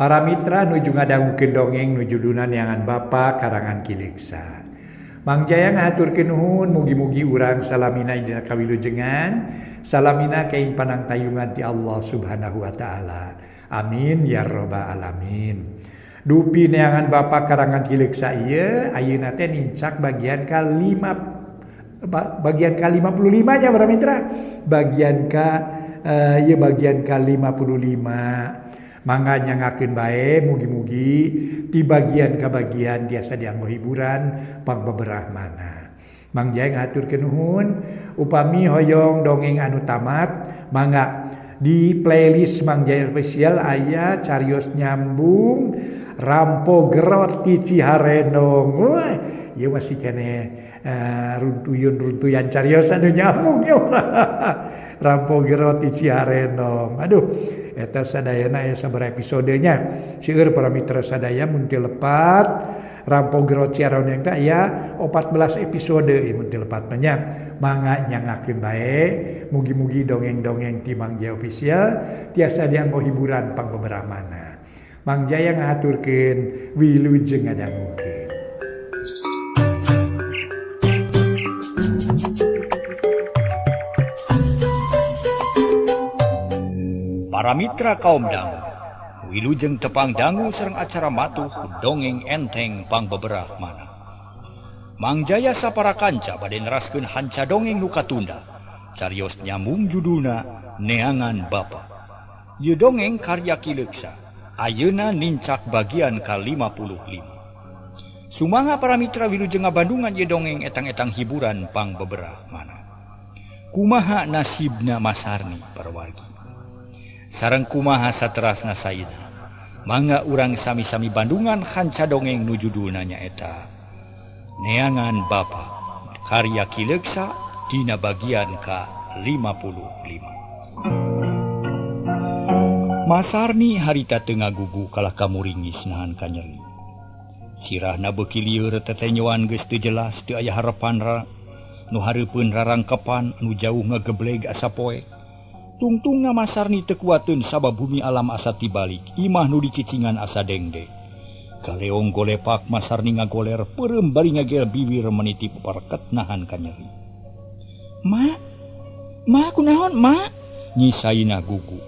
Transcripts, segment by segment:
Para mitra nuju ngadangukeun dongeng nuju Dunanyangan Bapa karangan Kileksa. Mang Jaya ngahaturkeun nuhun mugi-mugi urang salamina dina kawilujengan, salamina kaing panangtayungan ti Allah Subhanahu wa taala. Amin ya rabbal alamin. Dupi neangan Bapa karangan Kileksa ieu ayeuna teh nincak bagian ke-55 nya para mitra. Bagian ke-55. Mangga nyangakeun bae mugi-mugi di bagian ka bagian tiasa dianggo hiburan pangbeberah mana. Mang Jaya ngaturkeun nuhun upami hoyong dongeng anu tamat mangga di playlist Mang Jaya spesial aya carios nyambung Rampo Gerot ti Ciharenong. Wah, ieu masih keneh runtuyan carios anu nyambung ya. Rampo Gerot ti Ciharenong. Aduh, eta sadayana aya sabaraha episodenya. Seueur para mitra sadaya mun teu lepat Rampo Gerot Ciharenong teh aya 14 episode mun teu lepat nya. Mangga nyangakeun bae mugi-mugi dongeng-dongeng ti Mang Jaya official tiasa dianggo hiburan pangbeberah mana. Mang Jaya ngahaturkeun wilujeng ngadangukeun. Para mitra kaum dangu, wilujeng tepang dangu sareng acara matuh dongeng enteng pangbeberah mana. Mang Jaya sapara kanca bade neraskeun hanca dongeng nu katunda, carios nyambung judulna Neangan Bapa. Ieu dongeng karya Kileksa, ayeuna nincak bagian ka-55. Sumangga para mitra wilujeng ngabandungan ieu dongeng etang-etang hiburan pangbeberah mana. Kumaha nasibna Masarni parwargi. Sareng kumaha saterasna sayina. Mangga urang sami-sami bandungan hanca dongeng nu judulna nyaeta Neangan Bapa, karya Kileksa dina bagian ka-55. Masarni harita teu ngagugu kalah kamuringis nahan kanyeri. Sirahna beuki lieur tetenyoan geus teu jelas teu aya harepan nu hareupeun rarangkepan nu jauh ngagebleg asa poe. Tungtungna Masarni teu kuateun sabab bumi alam asa tibalik, imah nu dicicingan asa dengdeng. Kaleong golepak Masarni ngagoler peureum bari ngagel bibir meniti papareket nahan kanyeri. Ma kunaon, Ma? Nyisaina gugu.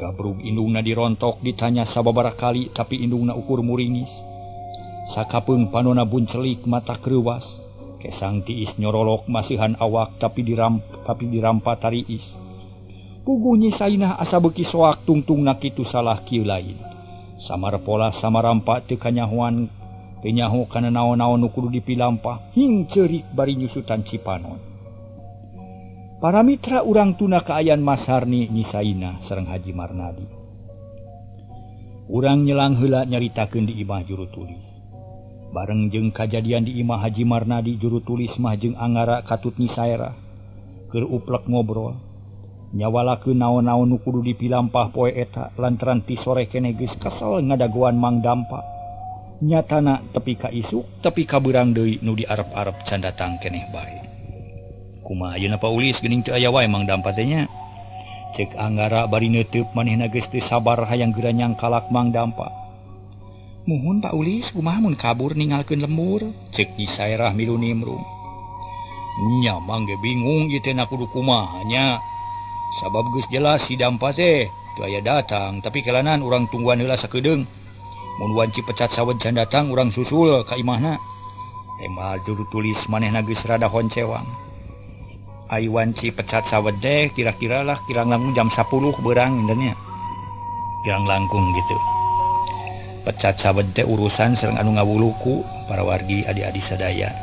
Gabrug indungna dirontok ditanya sababaraha kali tapi indungna ukur muringis. Sakapeung panonna buncelik mata kreuwas, kesang tiis nyorolok masihan awak tapi dirampa tariis. Puguh nyisaina asa beuki soak tungtungna kitu salah kieu lain. Samar pola samarampa teu kanyahoan teu nyaho kana naon-naon nu kudu dipilampah hing ceurik bari nyusutan cipanon. Para mitra urang tuna kaayaan Masarni nyisaina sareng Haji Marnadi. Urang nyelang heula nyaritakeun di imah juru tulis. Bareng jeung kajadian di imah Haji Marnadi juru tulis mah jeung Anggara katut nyisaera keur uplek ngobrol. Nyawalakeun naon-naon nu kudu dipilampah poe eta lantaran ti sore keneh geus kesel ngadagoan Mang Dampa. Nyatana tepi ka isuk tepi ka beurang deui nu diarep-arep can datang keneh bae. Kumaha ayeuna Pak Ulis geuning teu aya wae Mang Dampa teh nya. Cek Anggara bari neuteub manehna geus teu sabar hayang geura nyangkalak Mang Dampa. Muhun Pak Ulis kumaha mun kabur ningalkeun lembur, cek Nyisaerah milu nimrung. Nya mangge bingung ieu teh na kudu kumaha nya. Sabab geus jelas si Dampa teh teu aya datang, tapi kelanan urang tungguan heula sakeudeung. Mun wanci pecat sawed can datang urang susul ka imahna. Tembal juru tulis manehna geus rada honcewang. Ai wanci pecat sawed teh kira-kira lah kirang langkung jam 10 beurang indenya. Kirang langkung gitu. Pecat sawed teh urusan sareng anu ngawuluku para wargi adi-adi sadaya.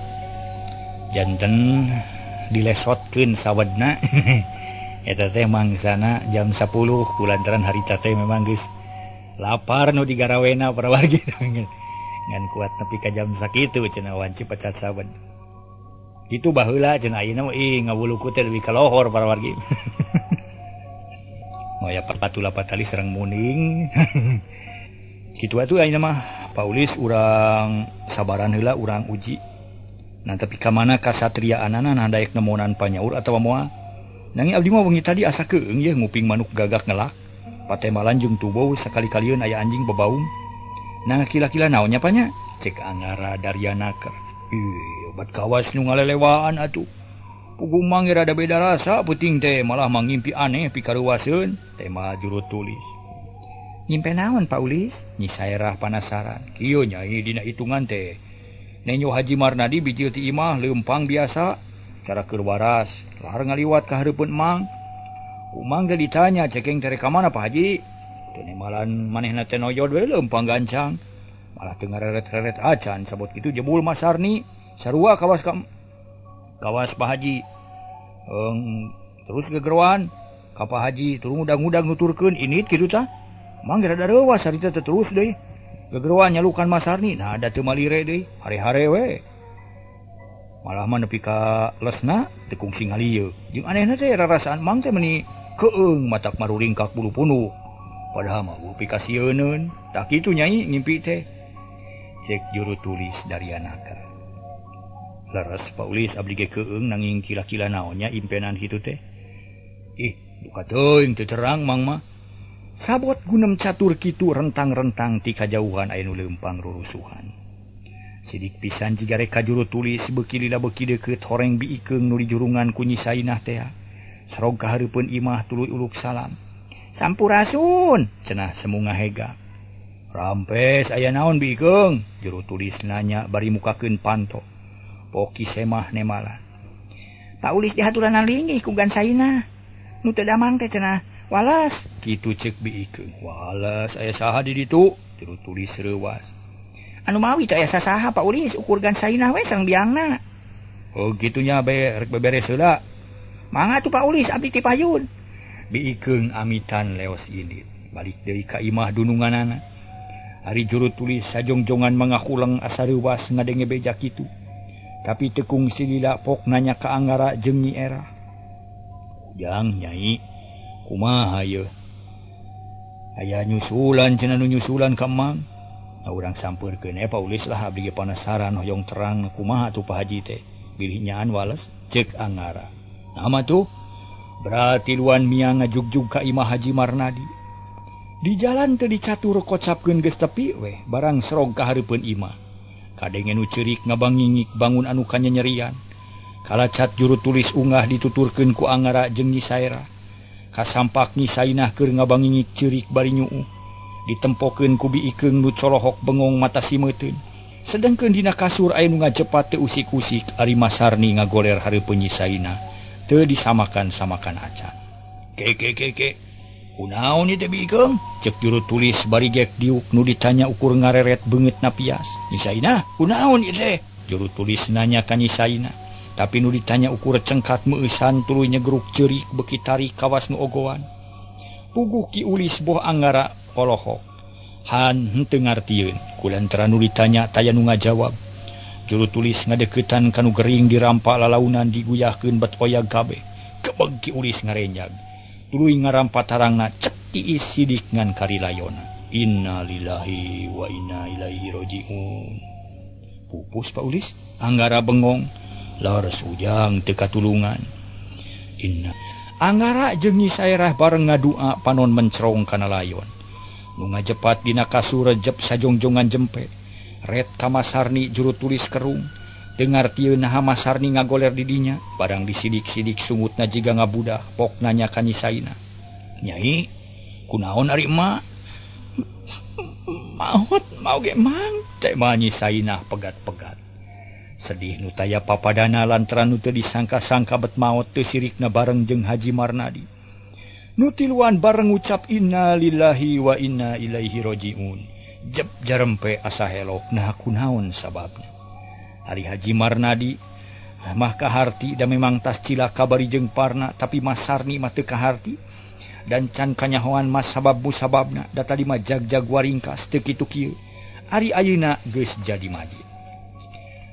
Janten dilesotkeun sawedna. Eta teh mangsana jam 10 kulantaran harita teh memang geus lapar nu digarawena para wargi ngan kuat nepi ka jam sakitu cenah wanci pecat sawed. Kitu baheula cenah ayeuna mah ngawuluku teh leuwih ka lohor para wargi. Moya patulapat tali sareng muning. Kitu atuh ayeuna mah Paulis urang sabaran heula urang uji. Nah tapi ka mana kasatriaanana nah daek nemonan panyaur atawa moal. Nanging abdi mah wengi tadi asa keung ye nguping manuk gagak ngelak. patemalan jeung tubuh sekali-kalian aya anjing bebaung. Nah kila-kila naonnya panya? Cek Anggara Daryanaker. Obat kawas nu ngalelewaan atuh. Pugu mangge rada beda rasa puting teh malah mangimpi aneh pikaruwaseun. Tema juru tulis. Ngimpe naon Pak Ulis? Nyi Saerah penasaran. Kieu nyai dina hitungan teh. Nenyo Haji Marnadi bijil ti imah leumpang biasa. Cara keur waras, lahar ngaliwat ka hareupeun Mang. Umang ge ditanya cekeng tere ka mana Pak Haji? Teu nemalan manehna teh noyod we leumpang gancang. Malah teu ngareret-reret acan sabot kitu jebul Mas Sarni. Sarua kawas Pak Haji. Terus gegeroan ka Pak Haji turun udang-udang nuturkeun init kitu tah. Mangge rada reuwas harita teh terus deui. Gegeroan nyalukan Mas Sarni, nah ada teu malire deui, hare-hare we. Malah mah nepi ka lesna teu kungsi ngalieu. Jeung anehna teh rarasaan Mang teh meuni keung matak maruringkak bulu punuk. Padahal mah upi kasieun. Tak kitu nyai ngimpi teh. Cek juru tulis Daryanaker. Leres Pak Ulis abdi ge keung nanging kila-kila naonnya impenan kitu teh. Duka teuing teu terang Mang mah. Sabot gunem catur kitu rentang-rentang ti kajauhan aya nu leumpang rurusuhan. Sidik pisan jigare ka juru tulis beuki lila beuki deukeut horeng biikeung nu dijurungan ku Nyi Sainah teh. Sarog ka hareupeun imah tuluy uluk salam. Sampurasun, cenah semu ngahega. Rampes aya naon biikeung? Juru tulis nanya bari mukakeun panto. Poki semah nemalan. Pak Ulis dihaturan linggih ku Gan Sainah. Nu teu damang teh cenah walas. Kitu ceuk biikeung. Walas aya saha di ditu? Juru tulis reuwas. Anu mawi teh aya sasaha Pak Ulis ukur Gan Sainah we sareng biangna. Oh gitunya rek beberes heula. Mangga tuh Pak Ulis abdi ti payun. Biikeung amitan leos indit. Balik deui ka imah dununganana. Ari juru tulis sajongjongan mangakuleng asa reuwas ngadenge beja kitu. Tapi teu kungsi lila pok nanya ka Anggara jeung Nyi Era. Ujang Nyai, kumaha ieu? Aya nyusulan cenah nu nyusulan ka Mang. Nah urang sampeurkeun Pak Ulis lah abdi ge panasaran hoyong terang kumaha tuh Pak Haji teh. Bilih nyaan wales ceuk Anggara. Nama tuh berarti luan miang ngajugjug ka imah Haji Marnadi. Di jalan teu dicatur kocapkeun geus tepi we, barang serog ka hareupeun imah. Kadenge nu ceurik ngabangingik bangun anu kanyanyerian. Kalacat juru tulis unggah dituturkeun ku Anggara jeung Nyi Saerah. Kasampak Nyi Sainah keur ngabangingik ceurik bari nyuuh. Ditempokeun ku biikeung nu colohok bengong mata simeuteun. Sedengkeun dina kasur aya nu ngajepat teu usik-usik ari Mas Sarni ngagoler hareupeun Nyi Sainah. Teu disamakan-samakan acan. Ke. Kunaon ieu teh biikeung? Cek juru tulis bari gek diuk nu ditanya ukur ngareret beungeutna pias. Nyi Sainah, kunaon ieu teh? Juru tulis nanya ka Nyi Sainah. Tapi nu ditanya ukur cengkat meusan tuluy nyegeruk ceurik beuki tarik kawas nu ogoan. Puguh Ki Ulis boh Anggara polohok. Han henteu ngartieun, kulantaran nu ditanya taya nu ngajawab. Juru tulis ngadeuketan kanu gering dirampa lalaunan diguyahkeun bet oyag kabeh. Kebeg Ki Ulis ngarenjag. Tuluy ngarampa tarangna cek tiis sidik ngan karilayona. Innalillahi wa inna ilaihi rajiun. Pupus Pak Ulis, Anggara bengong. Leres Ujang teu katulungan. Anggara jeung Nyi Saerah bareng ngadua panon mencrong kana layon. Nu ngajepat dina kasur rejep sajongjongan jempe. Ret ka Mas Sarni juru tulis kerung. Dengar tieun naha Mas Sarni ngagoler di dinya. Barang disidik-sidik sungutna jiga ngabudah. Pok nanya ka Nyi Sainah. Nyai, kunaon ari emak? Mau ge Mang. Tema Nyi Sainah pegat-pegat. Sedih nu taya papadana lantaran nu teu disangka-sangka bet maot teu sirikna bareng jeung Haji Marnadi. Nu tiluan bareng ngucap innalillahi wa inna ilaihi rajiun. Jep jarempe asa helok nah kunaon sababna. Hari Haji Marnadi mah kaharti da memang tas cilaka bari jeung parna tapi Mas Sarni mah teu kaharti. Dan can kanyahoan Mas sabab-musababna da tadi mah jag-jag waringkas teu kitu kieu. Ari ayeuna geus jadi majid.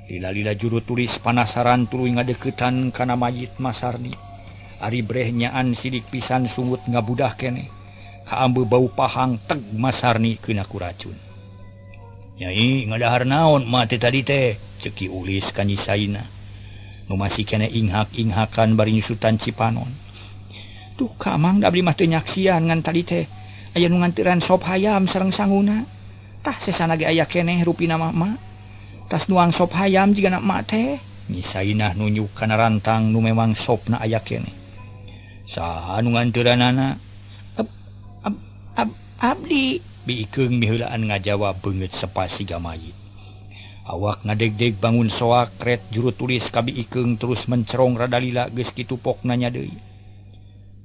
Lila-lila juru tulis panasaran tuluy ngadeuketan kana mayit Mas Sarni. Ari breh nyaan sidik pisan sungut ngabudah keneh. Kaambeu bau pahang teg Mas Sarni keuna ku racun. Nyai ngadahar naon mah teh tadi teh? Ceuk Ki Ulis ka Nyi Sainah. Nu masih keneh inghak-inghakan bari nyusutan Cipanon. Tuh ka Mang da abdi mah teu nyaksian ngan tadi teh. aya nu ngantiran sop hayam sareng sanguna. Tah sesana ge aya keneh rupina mama. Tas nuang sop hayam jigana emak teh. Nyi Sainah nunjuk kana rantang nu memang sopna aya keneh. Saha nu ngantiranana? Abdi. Biikeung miheulaan ngajawab beungeut sepasiga mayit. Awak ngadeg-deg bangun soak ret juru tulis ka Biikeung terus mencerong rada lila geus kitu pok nanya deui.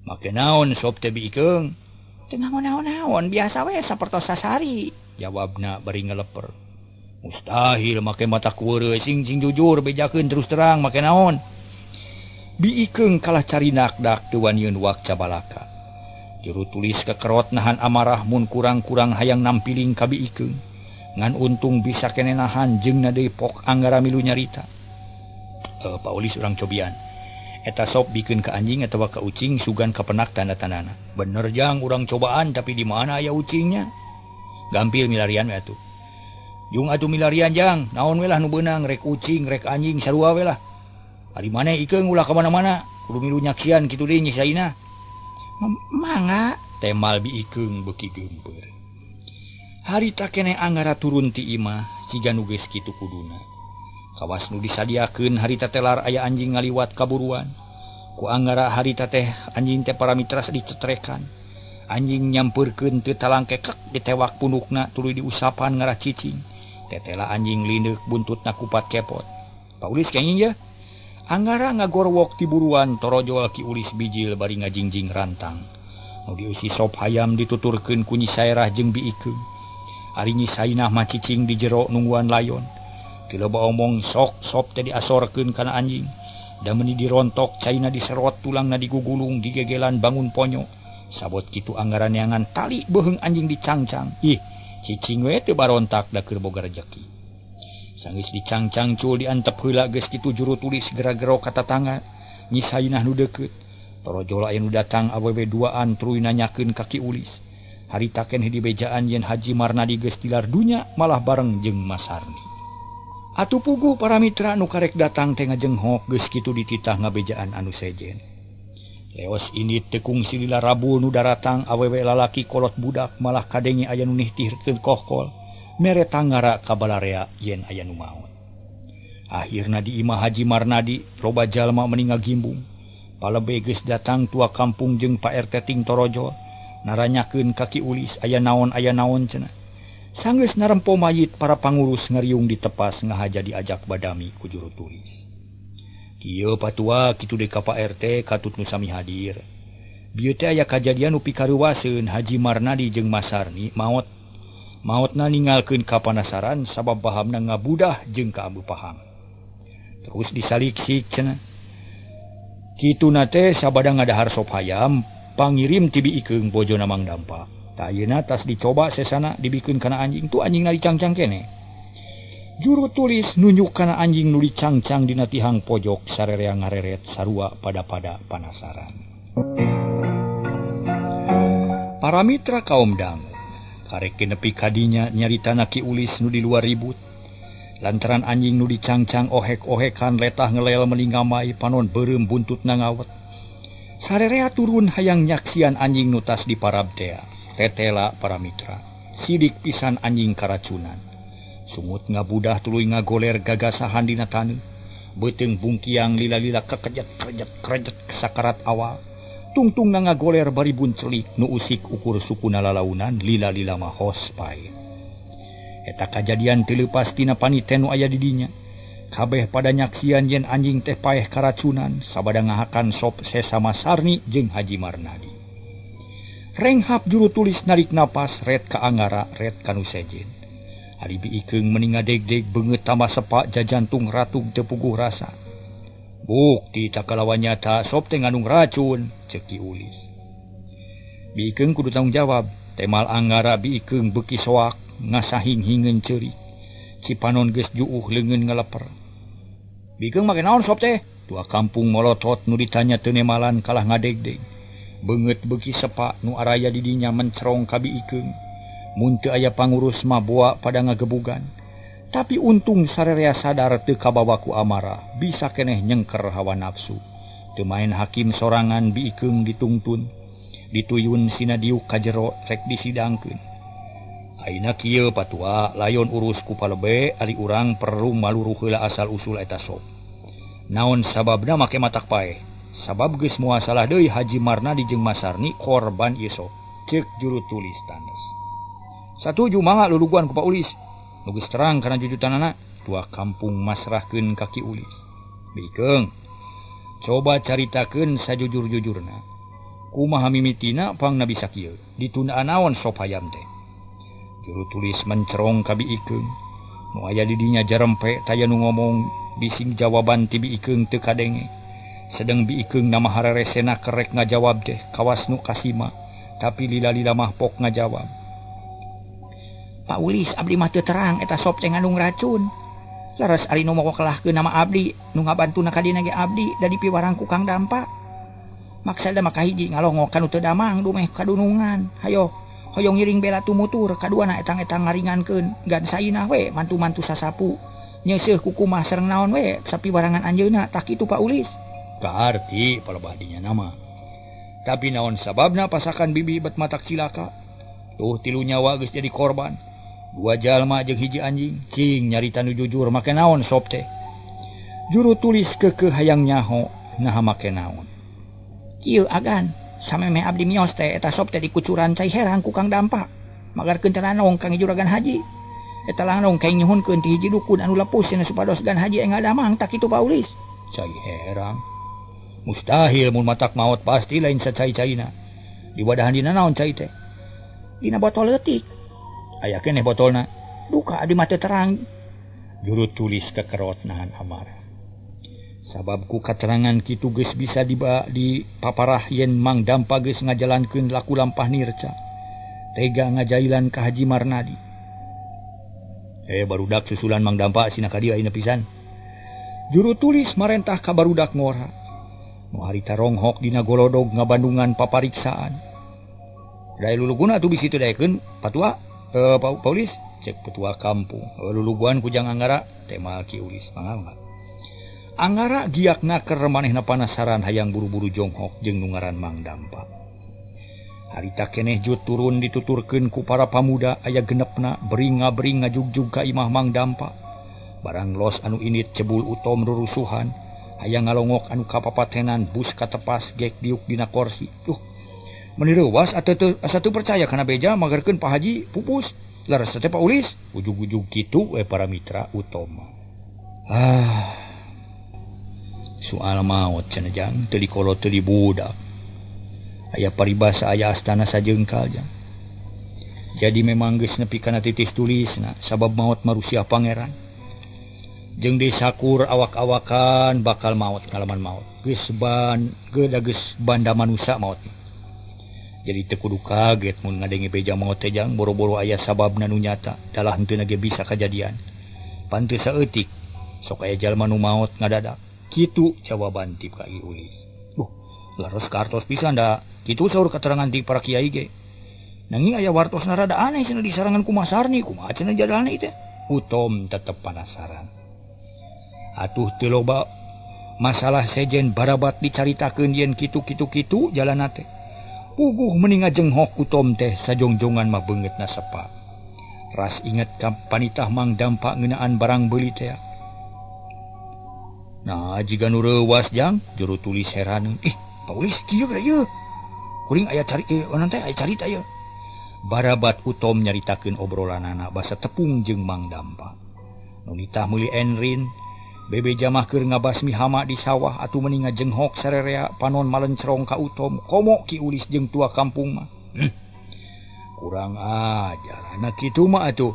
Make naon sop teh Biikeung? Teu naon-naon, biasa we sapertos sasari, jawabna bari ngeleper. Mustahil make mata kueureuy sing jujur bejakeun terus terang make naon. Biikeung kalah cari nakdak teu wanieun wak cabalaka. Juru tulis kekerot nahan amarah mun kurang-kurang hayang nampiling ka Biikeung. Ngan untung bisa kene nahan jeung deui pok anggara milu nyarita. Paulis urang cobian. Eta sop bikin ka anjing atawa ka ucing sugan ka penak tanda-tandana. Bener jang urang cobaan tapi di mana aya ucingnya? Gampil milarian we atuh. Jung atuh milarian jang, naon we lah nu beunang rek ucing rek anjing sarua we lah. Ari maneh Ikeung ulah ka mana-mana, kudu milu nyaksian kitu deui Nyi Sainah. Mangga temal Biikeung beuki geumpeur. Harita keneh anggara turun ti imah siga nu geus kitu kuduna. Kawas nu disadiakeun harita telar aya anjing ngaliwat kaburuan. Ku anggara harita teh anjing teh paramitra dicetrekan. Anjing nyampeurkeun teu talangkekek ditewak pundukna tuluy diusapan ngarah cicing. Tetela anjing lindeuk buntutna kupat kepot. Paulis kenging ya. Anggara ngagorwok ti buruan torojol ki ulis bijil bari ngajingjing rantang. Nu dieusi sop hayam dituturkeun ku Nyi Sairah jeung Biikeung. Ari Nyi Sainah mah cicing di jero nungguan layon. Teu loba omong sok sop teh diasorkeun kana anjing. Da meuni dirontok caina diserot tulangna digugulung digegelan bangun ponyo. Sabot kitu anggara neangan tali beuheung anjing dicangcang. Ih, cicing we teu barontak da keur boga rejeki. Sanggeus dicangcang cul diantep heula geus kitu juru tulis gera-gero ka tatangga. Nyi Sainah nu deukeut. Torojol aya nu datang awewe duaan tuluy nanyakeun ka Ki Ulis. Harita keneh dibejaan yen Haji Marnadi geus tilar dunya malah bareng jeung Mas Sarni. Atuh puguh para mitra nu karek datang teh ngajenghok geus kitu dititah ngabejaan anu sejen. Leos ini tekung silila Rabu nu daratang awewe lalaki kolot budak malah kadenge aya nu nihtihkeun kohkol mere tanggara kabalarea yen aya nu maot. Akhirna di imah Haji Marnadi loba jalma meni ngagimbung. Palebe geus datang tua kampung jeung Pak RT ting Torojo naranyakeun ka Ki Ulis aya naon cenah. Sanggeus narempo mayit para pangurus ngariung ditepas ngahaja diajak badami ku juru tulis. Kieu patua kitu deui ka Pak RT katut nu sami hadir. Bieu teh aya kajadian nu pikareuwaseun Haji Marnadi jeung Mas Sarni maotna ninggalkeun ka panasaran sabab bahamna ngabudah jeung ka ambu paham. Terus disaliksik cenah. Kituna teh sabada ngadahar sop hayam pangirim ti Biikeung bojona Mang Dampak. Ta ayeuna tas dicoba sesana dibikeun kana anjing tu anjingna dicangcang keneh. Juru tulis nunjuk kana anjing nu dicangcang dina tihang pojok sarerea ngareret sarua pada panasaran. Para mitra kaum dangu karek nepi kadinya nyaritana Ki Ulis nu di luar ribut. Lantaran anjing nu dicangcang ohek-ohekan letah ngelel meningamai panon beureum buntutna ngawet. Sarerea turun hayang nyaksian anjing nu tas diparab teh. Tetela para mitra. Sidik pisan anjing karacunan. Sungut ngabudah tuluy ngagoler gagasahan dina taneuh. Beuteung bungkiang lila-lila kekejet sakarat awal. Tungtungna ngagoler bari buncelik nu usik ukur sukuna lalaunan lila-lila mah hos pae. Eta kajadian teu leupas tina paniten nu aya di dinya. Kabeh pada nyaksian yen anjing teh paeh karacunan sabada ngahakan sop sesama Sarni jeung Haji Marnadi. Renghap juru tulis narik napas red ka anggara red kanu sejen. Ari Biikeung meni ngadeg-deg beungeut tambah sepak jajantung ratug teu puguh rasa. Bukti tak kalawan nyata sop teh ngandung racun, ceuk Ki Ulis. Biikeung kudu tanggung jawab. Temal anggara Biikeung beuki soak ngasahing-hingeun ceurik. Cipanon geus juuh leungeun ngaleper. Biikeung make naon sop teh? Tua kampung molotot nu ditanya teu nemalan kalah ngadeg-deg. Beungeut beuki sepak nu araya di dinya mencerong ka Biikeung. Mun teu aya pangurus mah boa pada ngagebugan. Tapi untung sarerea sadar teu kabawa ku amarah, bisa keneh nyengker hawa nafsu. Teu main hakim sorangan Biikeung ditungtun. dituyun sinadiuk ka jero rek disidangkeun. Aina kieu patua layon urus ku palebe ari urang perlu maluruh heula asal usul eta sop. Naon sababna make matak pae? Sabab geus moal salah deui Haji Marnadi jeung Masarni korban ieu sop. Ceuk juru tulis tandes. Satuju mangga luluguan ku Pak Ulis. Nu geus terang kana jujutanana tua kampung masrahkeun ka Ki Ulis. Bikeung, coba caritakeun sajujur-jujurna. Kumaha mimitina pangna bisa kieu? Ditundaan naon sop hayam teh? Juru tulis mencerong ka Biikeung. Nu aya di dinya jarempe taya nu ngomong bising jawaban ti Biikeung teu kadenge. Sedeng Biikeung na mahareresena kerek ngajawab teh kawas nu kasima, tapi lila-lila mah pok ngajawab. Pak Ulis, abdi mah teu terang eta sop teh ngandung racun. Laras ari nu mokokelahkeun nama abdi, nu ngabantuna ka dina ge abdi da dipiwarang ku Kang Dampa. Maksada mah kahiji ngalongok kanu teu damang dumeh kadunungan. Hoyong ngiring bela tumutur, kaduana etang-etang ngaringankeun gansaina we mantu-mantu sasapu. Nyeuseuh ku kumaha sareng naon we sapiwarangan anjeunna tak kitu Pak Ulis. Kaarti palebah dinya nama. Tapi naon sababna pasakan bibi bet matak cilaka? Tuh 3 nyawa geus jadi korban. 2 jalma jeung hiji anjing. Cing nyarita nu jujur make naon sop teh? Juru tulis keukeuh hayang nyaho, naha make naon. Kieu agan, samemeh abdi mios teh eta sop teh dikucuran cai herang ku Kang Dampa. Magarkeun teh lanong Kang Juragan Haji. Eta lanong kaing nyuhunkeun ti hiji dukun anu lepuh cenah supados Gan Haji enggal damang tak kitu Pak Ulis. Cai herang. Mustahil mun matak maot pasti lain sacai-caina. Di wadahan dina naon cai teh? Dina botol leutik. Aya keneh botolna. Duka abdi mah teu terang. Juru tulis kekerot nahan amarah. Sabab ku katerangan kitu geus bisa di paparah yen Mang Dampa geus ngajalankeun laku lampah nirca. Tega ngajailan ka Haji Marnadi. Barudak susulan Mang Dampa sina ka dieu ayeuna pisan. Juru tulis marentah ka barudak ngora. Nu harita ronghok dina golodog ngabandungan papariksaan. Dae luluguna atuh bisi teu daekeun patua Paulis cek petua kampung. Luluguan ku Jang Anggara tema Ki Ulis mangga. Anggara giakna keur manehna panasaran hayang buru-buru jonghok jeung nu ngaran Mang Dampa. Harita keneh jut turun dituturkeun ku para pamuda aya genepna bering-ngabring ngajugjug ka imah Mang Dampa. Barang los anu init cebul utom rurusuhan, hayang ngalongok anu kapapatenan bus katepas gek diuk dina kursi. Tuh, meni reuwas asa teu percaya kana beja magarkeun Pak Haji pupus. Laras teh Pak Ulis, ujug-ujug kitu we para mitra utama. Soal maot cenah Jang, teu dikolot teu dibudak. Aya paribasa aya astana sajeungkal Jang. Jadi memang geus nepi kana titis tulisna sabab maot marusia pangeran. Jeung disakur awak-awakan bakal maot ngalaman maot. Geus banda manusia maot. Jadi teu kudu kaget mun ngadenge beja maot teh Jang, boro-boro aya sababna nu nyata, dalah henteu ge bisa kajadian. Panteu saeutik sok aya jalma nu maot ngadadak. Kitu jawaban ti Ki Ulis. Laros kartos pisan da. Kitu saur keterangan ti para kiai ge. Nanging aya wartosna rada aneh cenah disarangan ku Masarni, kumaha cenah jadalna ieu teh? Utom tetep penasaran. Atuh teu loba masalah sejen barabat dicaritakeun yen kitu jalanna teh. Puguh meni ngajenghok utom teh sajongjongan mah beungeutna sepa. Ras inget ka panitah Mang Dampa ngeunaan barang beuli teh. Nah, jika nu reuwas Jang, juru tulis heran. Pak Ulis kieu geus ieu. Kuring aya carita ieu. Barabat utom nyaritakeun obrolanana basa tepung jeung Mang Dampa. Nu nitah meuli enrin, bebeja mah keur ngabasmi hama di sawah atuh meuni ngajenghok sarerea panon malencrong ka utom. Komo Ki Ulis jeung tua kampung mah. Kurang ajar. Anak kitu mah atuh.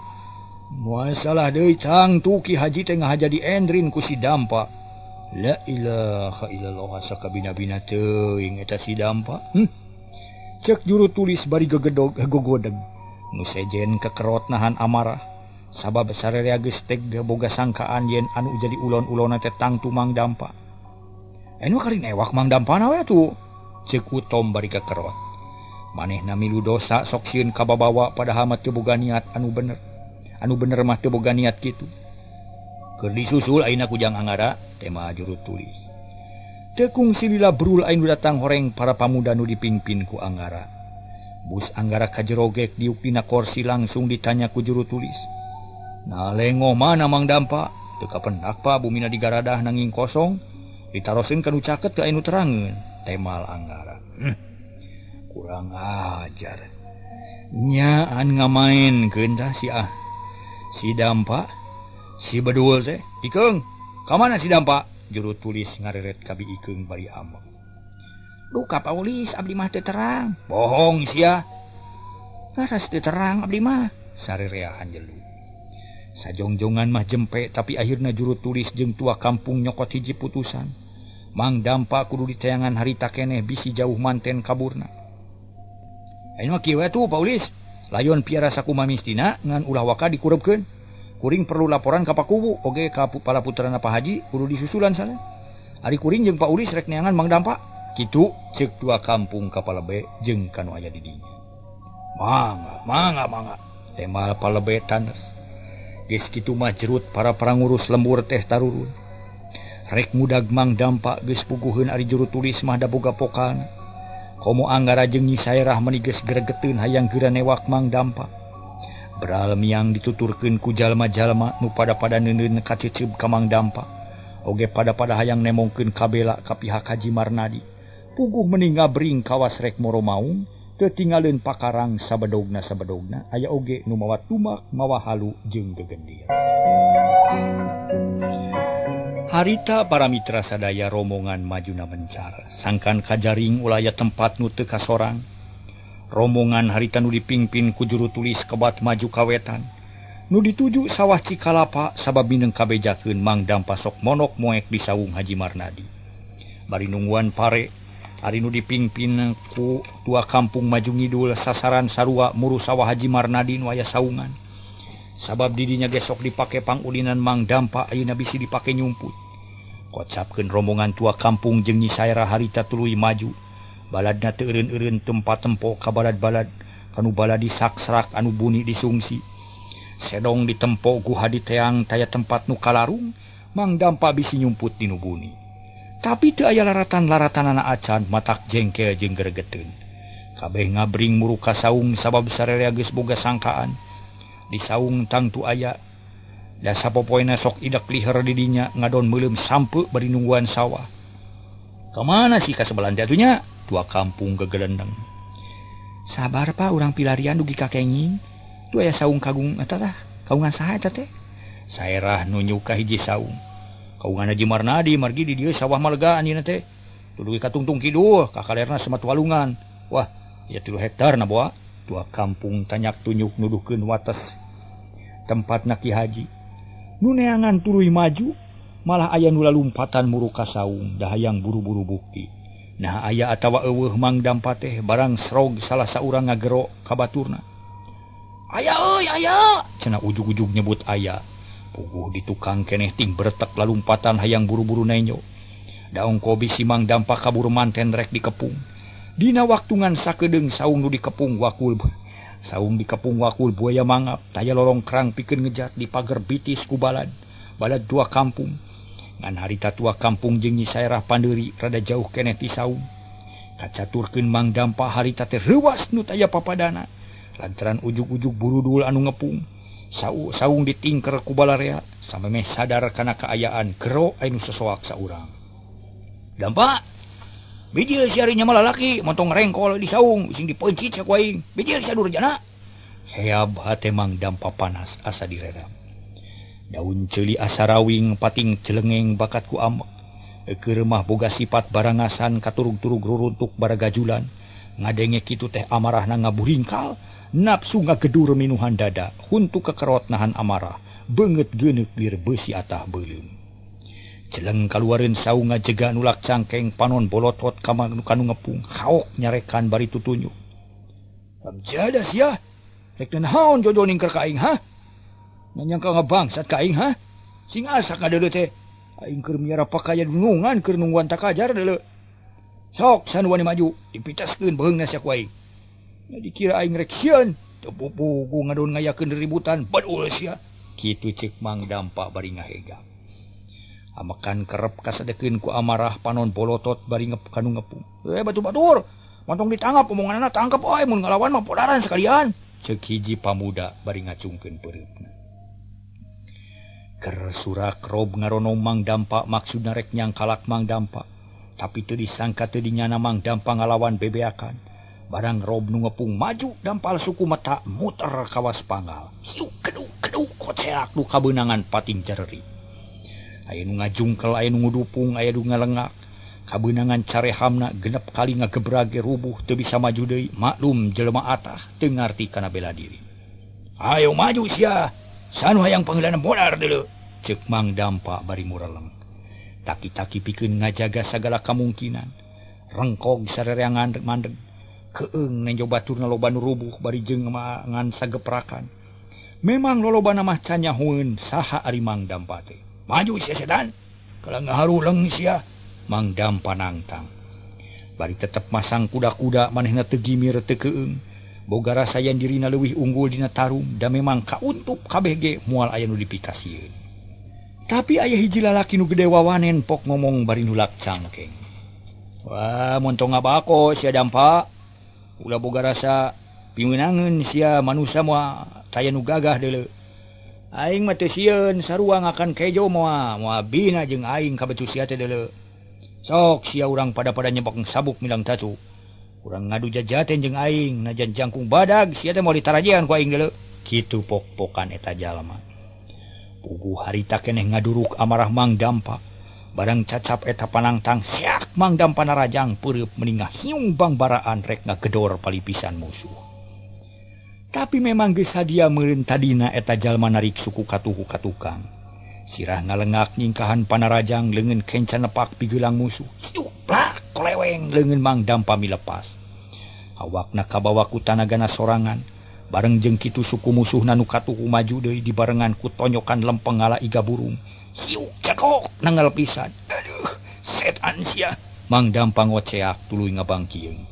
Moal salah deui tang tu Ki Haji teh ngahaja di enrin ku si Dampa. La ilaha illallah sakabina-bina teuing eta si Dampa. Cek juru tulis bari gogodeg. Nu sejen kekerot nahan amarah. Sabab sarerea geus tega boga sangkaan yen anu jadi ulon-ulona teh tangtu Mang Dampa. Anu karing ewak Mang Dampana we atuh. Cek utom bari kekerot. Manehna milu dosa sok sieun kababawa padahal mah teu boga niat anu bener. Anu bener mah teu boga niat kitu. Keur disusul ayeuna ku Jang Anggara tema juru tulis. Tekung silila brul anu datang horeng para pamuda nu dipingpin ku Anggara. Bus Anggara kajerogek diuk dina kursi langsung ditanya ku juru tulis. Nah lengo mana Mang Dampa? Teu kapendak pa bumina digaradah nanging kosong. Ditaroseun kanu caket ke anu terangeun. Temal Anggara. Kurang ajar. Nyaan ngamain keundah si Dampa, si Bedul teh. Ikeung, ka mana si Dampa? Juru tulis ngareret ka bi Ikeung bari ambek. Duh ka Paulis abdi mah teu terang. Bohong sia. Garas teu terang abdi mah, sarereahan jelu. Sajongjongan mah jempe tapi akhirna juru tulis jeung tua kampung nyokot hiji putusan. Mang Dampa kudu ditayangan harita keneh bisi jauh manten kaburna. Ayeuna mah kieu we tuh Paulis, layon piara sakumaha mistina ngan ulah waka dikurebkeun. Kuring perlu laporan ka Pakubu oge ka kepala puterana Pak Haji kudu disusulan sana. Ari kuring jeung Paulis rek neangan Mang Dampa. Kitu ceuk tua kampung kapalebe jeung kanu aya di dinya. Mangga. Temal palebe tanes. Geus kitu mah jerut para parangurus lembur teh tarurun. Rek mudag Mang Dampa geus puguheun ari juru tulis mah da boga pokalna. Komo Anggara jeung Nyi Saerah meuni geus gregeteun hayang geura newak Mang Dampa. Beral miang dituturkeun ku jalma-jalma nu pada neuneun kaciceup ka Mang Dampa. Oge pada hayang nemongkeun kabela ka pihak Haji Marnadi. Puguh meuni ngabring kawas rek moro maung, teu tinggalkeun pakarang sabedogna aya oge nu mawa tumak, mawa halu jeung gegendian. Harita para mitra sadaya rombongan majuna mencar, sangkan kajaring ulah tempat nu teu kasorang. Rombongan harita nu dipingpin ku juru tulis kebat maju kawetan. Nu dituju sawah Cikalapa sabab mineng kabejakeun Mang Dampa sok monok moek di saung Haji Marnadi. Bari nungguan pare, ari nu dipingpin ku tua kampung maju ngidul sasaran sarua muru sawah Haji Marnadi nu aya saungan. Sabab didinya gesok dipake pangulinan Mang Dampa ayeuna bisi dipake nyumput. Kocapkeun rombongan tua kampung jeung Nyi Saerah harita tuluy maju. Baladna teu eureun-eureun tempat tempo ka balad-balad kanu baladi saksrak anu buni disungsi. Sedong ditempo ku hadi teang taya tempat nu kalarung, Mang Dampa bisi nyumput di nu buni. Tapi teu aya laratan-laratanana acan matak jengkel jeung gregeteun. Kabeh ngabring muru ka saung sabab sarerea geus boga sangkaan. Di saung tangtu aya da sapopoena sok idak liher di dinya ngadon meuleum sampeu bari nungguan sawah. Ka mana sih ka sebelah atunya? Tua kampung gegelendeng. Sabar Pak, urang pilarian dugi ka kenging. Tu aya saung kagung eta tah. Kaungan saha eta teh? Saerah nunjuk ka hiji saung. Kaungan Haji Marnadi margi di dieu sawah mah lega anjeunna teh. Tu dugi ka tungtung kidul, ka kalerna semat walungan. Wah, ya 3 hektar na boa. Tua kampung tanyak tunjuk nuduhkeun wates tempatna Ki Haji. Nu neangan tuluy maju, malah aya nu lalumpatan muru ka saung, da hayang buru-buru bukti. Nah aya atawa eueuh Mang Dampa teh barang srog salah saurang ngagero ka baturna. Aya euy aya, cenah ujug-ujug nyebut aya. Puguh di tukang keneh ting beretek lalumpatan hayang buru-buru nenyo. Da ongko bisi Mang Dampa kabur manten rek dikepung. Dina waktungan sakedeung saung nu dikepung wakul. Saung dikepung wakul buaya mangap, taya lorong kerang pikeun ngejat di pager bitis ku balad tua kampung. Ngan harita tua kampung jeung Nyi Saerah pandeuri rada jauh keneh ti saung. Kacaturkeun Mang Dampa harita teh reuwas nu taya papadana. Lantaran ujug-ujug burudul anu ngepung. Saung ditingker ku balarea samemeh sadar kana kaayaan gero anu sesoak saurang. Dampa, bijil si ari nya lalaki montong rengkol di saung sing dipencit sak waing. Bijil si durjana. Heab hate Mang Dampa panas asa diredam. Daun ceuli asa rawing pating celengeng bakat ku amek. Keur mah boga sifat barangasan katurug-turug ruruntuk baragajulan. Ngadenge kitu teh amarahna ngaburingkal, nafsu ngagedur minuhan dada, huntu kekerot nahan amarah, beungeut geuneuk lir beusi atah beuleuh. Celeng kaluareun saung ngajega nulak cangkeng panon bolotot kanu ngepung, haok nyarekan bari tutunjuk. Abjada sia, rek naon jojo ningker ka aing ha? Nyangka ngabangsat ka aing ha? Sing asa ka deuleu teh? Aing keur miara pakaya dunungan keur nungguan takajar deuleu. Sok sanuan maju, dipitaskeun beheungna sak wae. Nya dikira aing rek sieun, teu pupugu ngadon ngayakeun ributan, badul sia. Kitu ceuk Mang Dampa bari ngahega. Amakan kerep kasadekeun ku amarah panon bolotot bari kanu ngepung. Batur-batur, montong ditangkap omonganna tangkep wae mun ngalawan mah podaran sekalian. Ceuk hiji pamuda bari ngacungkeun peureupna. Keur surak Rob ngaronong Mang Dampa maksudna rek nyangkalak Mang Dampa. Tapi teu disangka teu dinyana Mang Dampa ngalawan bebeakan. Barang Rob nu ngepung maju dampal suku mata muter kawas panggal. Siuk keduk koceak nu kabeunangan pating jareri. Aya nu ngajungkel, aya nu ngudupung, aya nu ngalengak. Kabeunangan carehamna genep kali ngagebrage rubuh teu bisa maju deui. Maklum jelema atah teu ngarti kana bela diri. Ayo maju sia. Sanu hayang panggilana modar deuleu. Ceuk Mang Dampa bari mureleng. Taki-taki pikeun ngajaga sagala kemungkinan. Rengkog sarereangan mandeg. Keung nenjo baturna loba nu rubuh bari jeung ngan sageprakan. Memang lolobana mah can nyahoeun saha ari Mang Dampa teh. Maju sia sedan. Kalau ngaharuleng sia Mang Dampa nangtang. Bari tetep masang kuda-kuda manehna teu gimir teu keung. Boga rasa yen dirina leuwih unggul dina tarum da memang kauntup kabeh ge moal aya nu dipikasieun. Tapi aya hiji lalaki nu gede wawanen pok ngomong bari nulak cangkeng. Wah, montong ngabako sia Dampa. Ulah boga rasa pimeunangeun sia manusia moal taya nu gagah deuleu. Aing mah teu sieun sarua ngakan kejo moal bina jeung aing kabetu sia teh deuleu. Sok sia urang pada nyebok sabuk milang tatu. Urang ngadu jajaten jeung aing najan jangkung badag sia teh moal ditarajean ku aing deuleu. Kitu pok-pokan eta jalma. Puguh harita keneh ngaduruk amarah Mang Dampa. Barang cacap eta panangtang siak Mang Dampa narajang peureub meningah hiung bangbaraan rek ngagedor palipisan musuh. Tapi memang geus sadia meureun tadina eta jalma narik suku katuhu ka tukang. Sirah ngalengak nyingkahan panarajang leungeun kencan nepak pigeulang musuh. Siuk plak koleweng leungeun Mang Dampa milepas. Awakna kabawa ku tanagana sorangan. Bareng jeung kitu suku musuhna nu katuhu maju deui dibarengan ku tonyokan lempeng ngala iga burung. Siuk cekok nanggal pisan. Aduh, setan sia. Mang Dampa ngoceak tuluy ngabangkieun.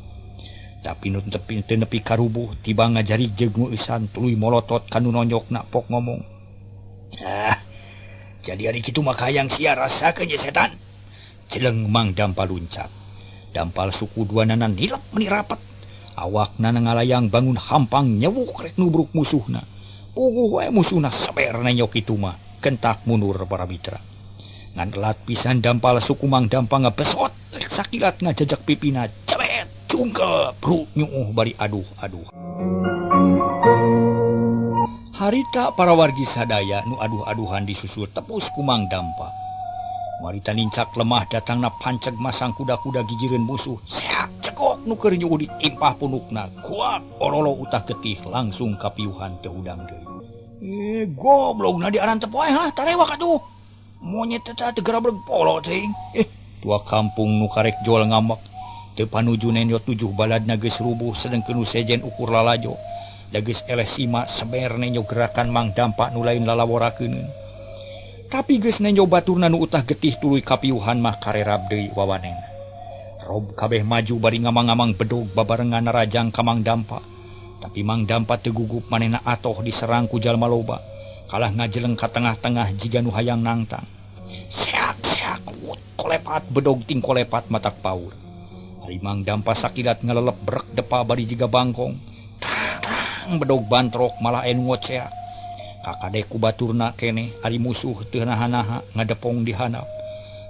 Tapi nu teu nepi ka rubuh tiba ngajari jeung ngeusan tuluy molotot kanu nonyokna pok ngomong. Jadi ari kitu mah hayang sia rasakeun ye setan. Jeleng Mang Dampa luncat. Dampal suku duanana nilep meni rapet. Awakna ngalayang bangun hampang nyewuk rek nubruk musuhna. Puguh wae musuhna saber nanyok kitu mah. Kentak mundur para mitra. Ngan elat pisan dampal suku Mang Dampa ngebesot sakilat ngajajak pipina cebet cungkel bru nyuuh bari aduh. Harita para wargi sadaya nu aduh-aduhan disusur tepus ku Mang Dampa. Marita nincak lemah datangna panceg masang kuda-kuda gigireun musuh. Seak cekok nu keur nyuuh ditimpah punukna. Kuat orolo utah getih langsung kapiuhan teu hudang deui. Goblok di aran tepoe talewak atuh. Monyet eta teu garabreg polo teuing. Tua kampung nu karek jual ngamak. Teu panuju nenyo 7 baladna geus rubuh sedengkeun nu sejen ukur lalajo. Da geus eleh simak seber nenyo gerakan Mang Dampa nu lain lalaworakeun. Tapi geus nenyo baturna nu utah getih tuluy kapiuhan mah karerab deui wawanena. Rob kabeh maju bari ngamang-ngamang bedog babarengan narajang ka Mang Dampa. Tapi Mang Dampa teu gugup manehna atoh diserang ku jalma loba. Kalah ngajeleng ka tengah-tengah jiga nu hayang nangtang. Seak kolepat bedog ting kolepat matak paur. Ari Mang Dampa sakilat ngalelep brek depa bari jiga bangkong. Tang bedog bantrok malah enu ngoceak. Kakade ku baturna keneh ari musuh teu naha-naha ngadepong di handap.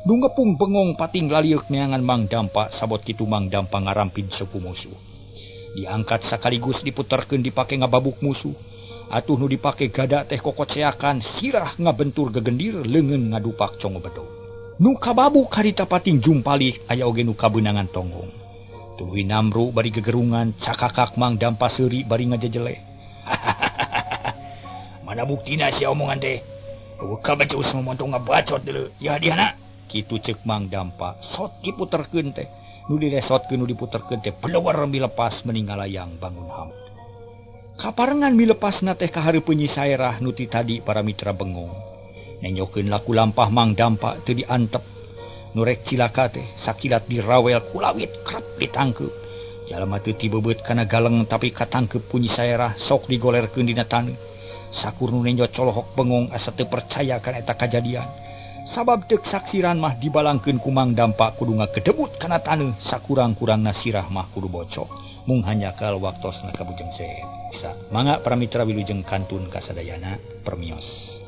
Nu ngepung bengong pating laliuk neangan Mang Dampa sabot kitu Mang Dampa ngarampin suku musuh. Diangkat sakaligus diputerkeun dipake ngababuk musuh. Atuh nu dipake gada teh kokoceakan sirah ngabentur gegendir leungeun ngadupak congo bedog. Nu kababuk harita pating jumpalih aya oge nu kabeunangan tonggong. Tuluy namru bari gegerungan cakakak Mang Dampa seuri bari ngajejele. Mana buktina sia omongan teh? Eueuh kabecus montong ngabacot deuleu. Ya diana. Kitu ceuk Mang Dampa sot diputerkeun teh. Nu diresotkeun nu diputerkeun teh peleuwer milepas meninggalayang bangun ham. Kaparengan milepasna teh ka hareupeun Nyi Saerah nu ti tadi para mitra bengong. Nenyokeun laku lampah Mang Dampa teu diantep. Nu rek cilaka teh sakilat dirawel ku lawit krep ditangkeup. Jalma teu ti beubeut kana galeng tapi katangkeup ku Nyi Saerah sok digolerkeun dina taneuh. Sakur nu nenjo colohok bengong asa teu percaya kana eta kajadian. Sabab tek saksiran mah dibalangkeun kumang dampak kudu ngakedebut kana taneuh sakurang-kurangna sirah mah kudu bocok mung hanya kal waktosna kabujeng seet. Mangga para mitra wilujeng kantun kasadayana permios.